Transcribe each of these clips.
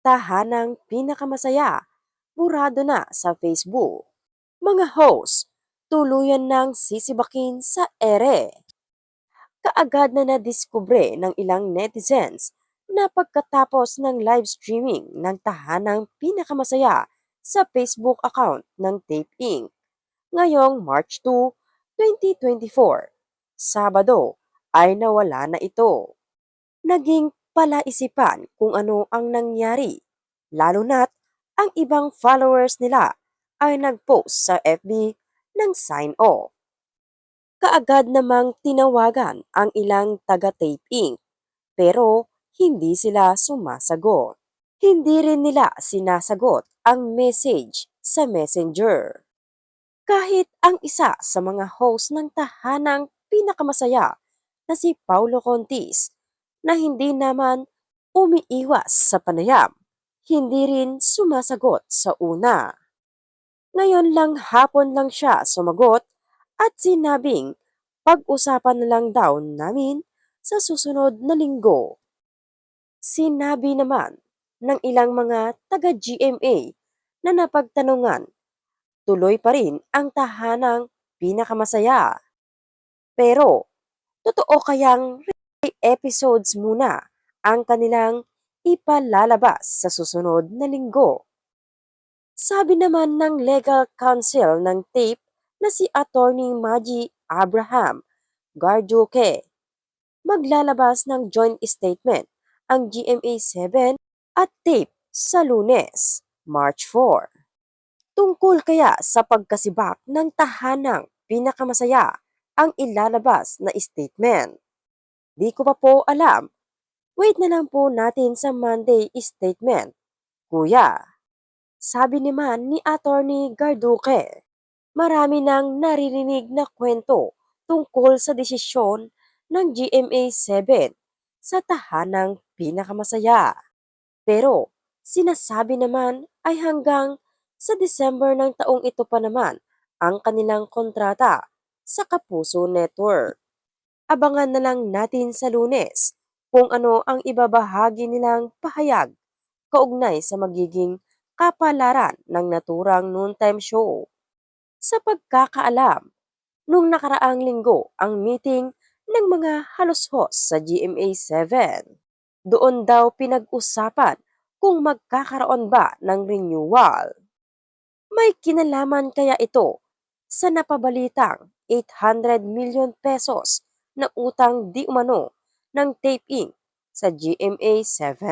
Tahanang pinakamasaya, burado na sa Facebook. Mga host, tuluyan ng sisibakin sa ere. Kaagad na nadiskubre ng ilang netizens na pagkatapos ng live streaming ng tahanang pinakamasaya sa Facebook account ng Tape Inc. Ngayong March 2, 2024, Sabado, ay nawala na ito. Naging palaisipan kung ano ang nangyari, lalo na't ang ibang followers nila ay nag-post sa FB ng sign off. Kaagad namang tinawagan ang ilang taga-Tape Inc. pero hindi sila sumasagot. Hindi rin nila sinasagot ang message sa Messenger. Kahit ang isa sa mga host ng tahanang pinakamasaya na si Paulo Contis na hindi naman umiiwas sa panayam, hindi rin sumasagot sa una. Ngayon lang hapon lang siya sumagot at sinabing pag-usapan na lang daw namin sa susunod na linggo. Sinabi naman ng ilang mga taga-GMA na napagtanungan, tuloy pa rin ang tahanang pinakamasaya. Pero, totoo kayang episodes muna ang kanilang ipalalabas sa susunod na linggo? Sabi naman ng legal counsel ng tape na si Attorney Maji Abraham Garduque, maglalabas ng joint statement ang GMA7 at tape sa Lunes, March 4. Tungkol kaya sa pagkasibak ng tahanang pinakamasaya ang ilalabas na statement? Di ko pa po alam. Wait na lang po natin sa Monday statement, kuya. Sabi naman ni Attorney Garduque, marami nang naririnig na kwento tungkol sa desisyon ng GMA7 sa tahanang pinakamasaya. Pero sinasabi naman ay hanggang sa December ng taong ito pa naman ang kanilang kontrata sa Kapuso Network. Abangan na lang natin sa Lunes kung ano ang ibabahagi nilang pahayag kaugnay sa magiging kapalaran ng naturang noontime show. Sa pagkakaalam, nung nakaraang linggo ang meeting ng mga halos-hos sa GMA7. Doon daw pinag-usapan kung magkakaroon ba ng renewal. May kinalaman kaya ito sa napabalitang 800 million pesos na utang di umano ng Tape Inc. sa GMA7?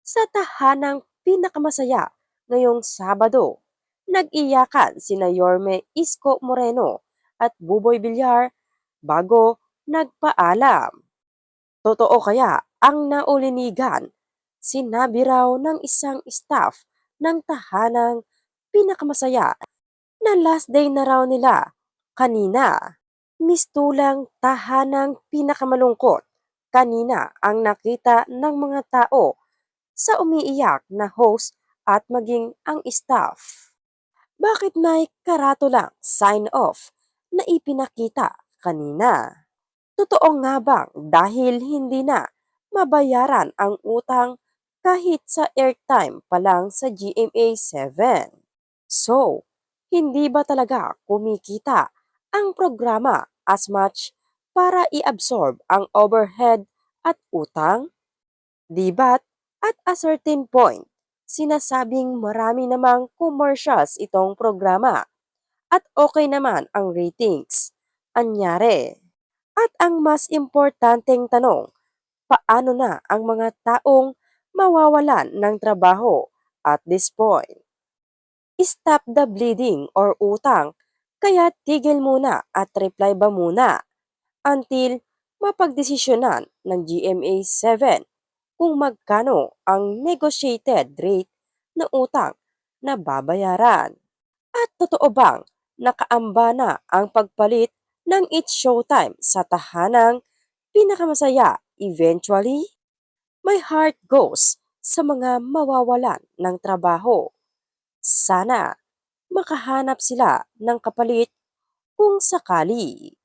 Sa tahanang pinakamasaya ngayong Sabado, nag-iyakan sina Yorme Isko Moreno at Buboy Villar bago nagpaalam. Totoo kaya ang naulinigan? Sinabi raw ng isang staff ng tahanang pinakamasaya na last day na raw nila kanina. Mistulang tahanang pinakamalungkot. Kanina ang nakita ng mga tao sa umiiyak na host at maging ang staff. Bakit may karatulang sign off na ipinakita kanina? Totoo nga bang dahil hindi na mabayaran ang utang kahit sa airtime pa lang sa GMA7? So, hindi ba talaga kumikita ang programa as much para i-absorb ang overhead at utang? Di ba't at a certain point, sinasabing marami namang commercials itong programa at okay naman ang ratings. Anyare? At ang mas importanteng tanong, paano na ang mga taong mawawalan ng trabaho at this point? Stop the bleeding or utang, kaya tigil muna at reply ba muna until mapagdesisyonan ng GMA7 kung magkano ang negotiated rate na utang na babayaran. At totoo bang nakaamba na ang pagpalit ng It's Showtime sa tahanang pinakamasaya eventually? My heart goes sa mga mawawalan ng trabaho. Sana makahanap sila ng kapalit kung sakali.